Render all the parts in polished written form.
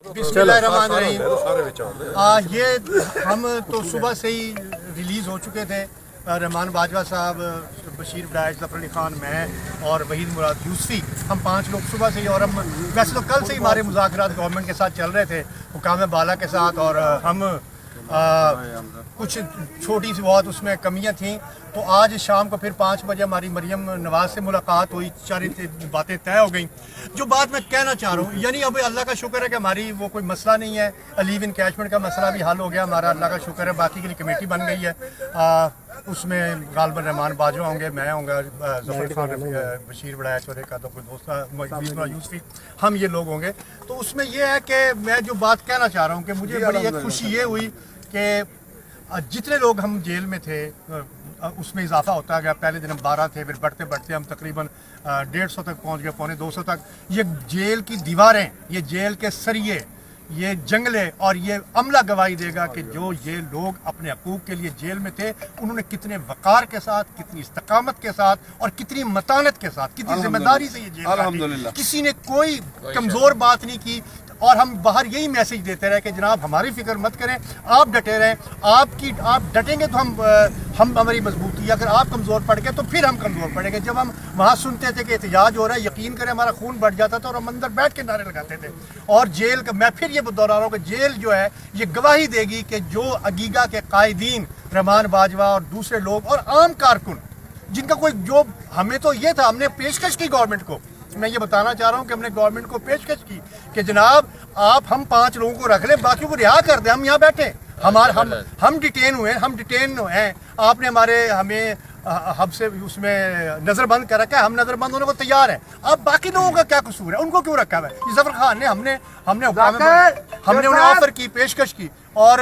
बिस्मिल्लाहिर्रहमानिर्रहीम। ये हम तो सुबह से ही रिलीज़ हो चुके थे। रहमान बाजवा साहब, बशीर बड़ैच, ज़फ़र अली ख़ान, मैं और वहीद मुराद यूसुफ़ी, हम 5 लोग सुबह से ही। और हम वैसे तो कल से ही हमारे मुज़ाकरात गवर्नमेंट के साथ चल रहे थे, हुकाम बाला के साथ, और हम कुछ छोटी सी बहुत उसमें कमियां थीं। तो आज शाम को फिर 5 बजे हमारी मरियम नवाज़ से मुलाकात हुई, सारी बातें तय हो गई। जो बात मैं कहना चाह रहा हूँ, यानी अब अल्लाह का शुक्र है कि हमारी वो कोई मसला नहीं है। लीव इन कैशमेंट का मसला भी हल हो गया हमारा, अल्लाह का शुक्र है। बाकी के लिए कमेटी बन गई है, उसमें गालिबन रहमान बाजवा होंगे, मैं होंगे, ज़फ़र खान, बशीर बड़ैच और एक आधा कोई दोस्त यूसुफ़ी, हम ये लोग होंगे। तो उसमें यह है कि मैं जो बात कहना चाह रहा हूँ कि मुझे बड़ी एक खुशी ये हुई कि जितने लोग हम जेल में थे उसमें इजाफा होता गया। पहले दिन हम 12 थे, फिर बढ़ते बढ़ते हम तकरीबन 150 तक पहुंच गए, पौने 200 तक। ये जेल की दीवारें, ये जेल के सरिये, ये जंगले और ये अमला गवाही देगा कि जो ये लोग अपने हकूक़ के लिए जेल में थे, उन्होंने कितने वक़ार के साथ, कितनी इस्तकामत के साथ और कितनी मतानत के साथ, कितनी जिम्मेदारी से ये जेल काटी। किसी ने कोई कमज़ोर बात नहीं की। और हम बाहर यही मैसेज देते रहे कि जनाब हमारी फिक्र मत करें, आप डटे रहें। आप डटेंगे तो हम हमारी मजबूती है। अगर आप कमज़ोर पड़ गए तो फिर हम कमज़ोर पड़ेंगे। जब हम वहाँ सुनते थे कि एहतजाज हो रहा है, यकीन करें हमारा खून बढ़ जाता था और हम अंदर बैठ के नारे लगाते थे। और जेल का मैं फिर ये दोहरा रहा हूँ कि जेल जो है ये गवाही देगी कि जो अगीगा के कायदीन रहमान बाजवा और दूसरे लोग और आम कारकुन, जिनका कोई जो हमें तो ये था, हमने पेशकश की गवर्नमेंट को, मैं ये बताना चाह रहा हूँ कि हमने गवर्नमेंट को पेशकश की कि जनाब हम 5 लोगों को रख लें, बाकी को रिहा कर दें, हम यहाँ बैठे, हम डिटेन हुए, हम डिटेन हैं। आपने हमें हमसे उसमें नज़रबंद कर रखा है, हम नज़रबंद होने को तैयार हैं। अब बाकी लोगों का क्या कसूर है, उनको क्यों रखा हुआ है? ज़फ़र खान ने हमने उन्हें ऑफर की, पेशकश की और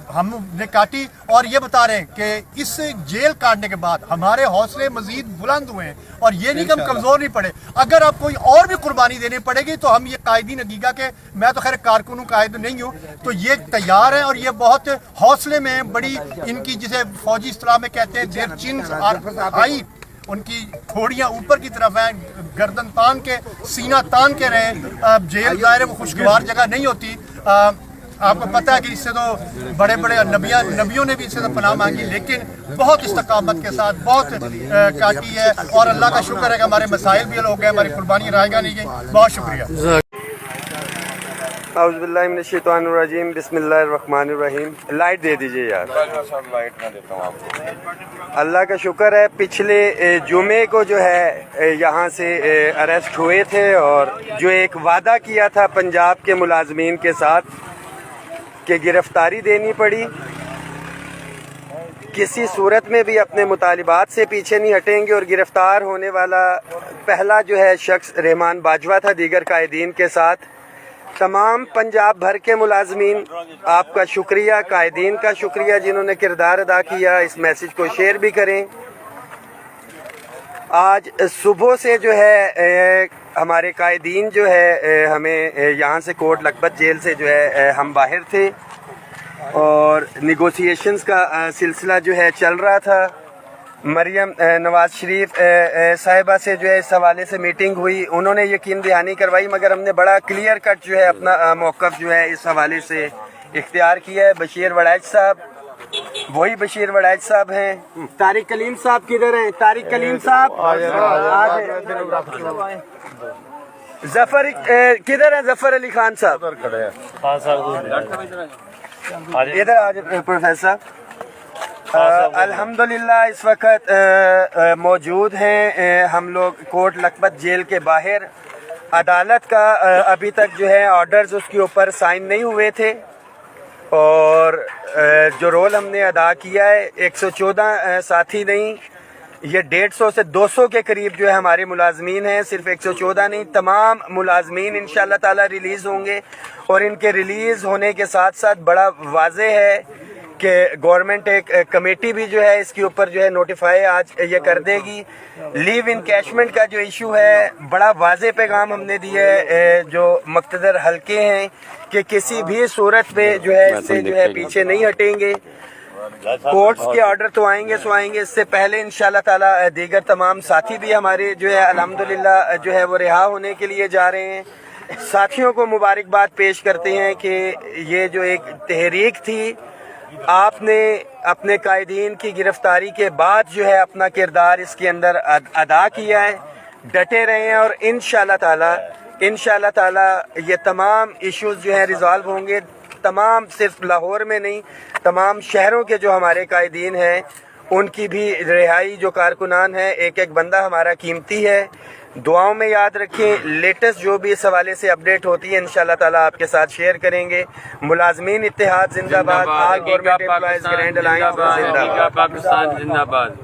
हमने काटी। और ये बता रहे हैं कि इस जेल काटने के बाद हमारे हौसले मजीद बुलंद हुए हैं और ये नहीं कि हम कमज़ोर नहीं पड़े। अगर अब कोई और भी कुर्बानी देनी पड़ेगी तो हम ये कायदीन अगीगा के, मैं तो खैर कारकुन हूँ, कायद नहीं हूँ, तो ये तैयार है। और ये बहुत हौसले में बड़ी इनकी, जिसे फौजी इस्तिलाह में कहते हैं, देयर चिन्स आर हाई, उनकी थोड़ियाँ ऊपर की तरफ हैं, गर्दन तान के, सीना तान के रहे। जेल ज़ाहिर वो खुशगवार जगह नहीं होती। आपको पता है कि इससे तो बड़े बड़े नबियों ने भी इससे तो पनाह मांगी, लेकिन बहुत इस्तकामत के साथ बहुत काटी है। और अल्लाह का शुक्र है कि हमारे मसाइल भी हल हो गए, हमारी कुर्बानी रायगा नहीं गई। बहुत शुक्रिया। औज़ुबिल्लाहि मिनश्शैतानिर्रजीम, बिस्मिल्लाहिर्रहमानिर्रहीम। लाइट दे दीजिए यार। लाइट मैं देता हूँ आपको। अल्लाह का शुक्र है, पिछले जुमे को जो है यहाँ से अरेस्ट हुए थे और जो एक वादा किया था पंजाब के मुलाजमीन के साथ कि गिरफ्तारी देनी पड़ी, किसी सूरत में भी अपने मुतालिबात से पीछे नहीं हटेंगे। और गिरफ्तार होने वाला पहला जो है शख्स रहमान बाजवा था, दीगर कायदीन के साथ। तमाम पंजाब भर के मुलाजमीन, आपका शुक्रिया, कायदीन का शुक्रिया जिन्होंने किरदार अदा किया। इस मैसेज को शेयर भी करें। आज सुबह से जो है हमारे कायदीन जो है हमें यहाँ से कोट लखपत जेल से जो है हम बाहर थे और निगोशिएशंस का सिलसिला जो है चल रहा था। मरियम नवाज शरीफ साहिबा से जो है इस हवाले से मीटिंग हुई, उन्होंने यकीन दहानी करवाई, मगर हमने बड़ा क्लियर कट जो है अपना मौक़िफ़ जो है इस हवाले से इख्तियार किया है। बशीर बड़ैच साहब, वही बशीर बड़ैच साहब हैं। तारिक कलीम साहब किधर हैं? तारिक कलीम साहब ज़फ़र किधर है? ज़फ़र अली खान साहब इधर आज प्रोफेसर अल्हम्दुलिल्लाह इस वक्त मौजूद हैं हम लोग कोट लखपत जेल के बाहर। अदालत का अभी तक जो है ऑर्डर्स उसके ऊपर साइन नहीं हुए थे और जो रोल हमने अदा किया है, 114 साथी नहीं, ये 150 से 200 के करीब जो है हमारे मुलाजमीन हैं। सिर्फ 114 नहीं, तमाम मुलाजमीन इंशाअल्लाह ताला रिलीज़ होंगे। और इनके रिलीज़ होने के साथ साथ बड़ा वाज़े है कि गवर्नमेंट एक कमेटी भी जो है इसके ऊपर जो है नोटिफाई आज ये कर देगी। लीव इन कैशमेंट का जो इशू है, बड़ा वाज़े पैगाम हमने दिया है जो मुक़्तदर हल्के हैं कि किसी भी सूरत में जो है इससे जो है पीछे नहीं हटेंगे। कोर्ट्स के ऑर्डर तो आएंगे सो आएंगे, इससे पहले इंशाल्लाह ताला दीगर तमाम साथी भी हमारे जो है अल्हम्दुलिल्लाह जो है वो रिहा होने के लिए जा रहे हैं। साथियों को मुबारकबाद पेश करते हैं कि ये जो एक तहरीक थी, आपने अपने कायदीन की गिरफ्तारी के बाद जो है अपना किरदार इसके अंदर अदा किया है। डटे रहे हैं और इंशाअल्लाह ताला ये तमाम इश्यूज जो हैं रिजॉल्व होंगे। तमाम सिर्फ लाहौर में नहीं, तमाम शहरों के जो हमारे कायदीन हैं उनकी भी रिहाई, जो कारकुनान है, एक एक बंदा हमारा कीमती है। दुआओं में याद रखें। लेटेस्ट जो भी इस हवाले से अपडेट होती है इंशाअल्लाह ताला आपके साथ शेयर करेंगे। मुलाजमीन इत्तेहाद जिंदाबाद, all government employees grand alliance जिंदाबाद, पाकिस्तान जिंदाबाद।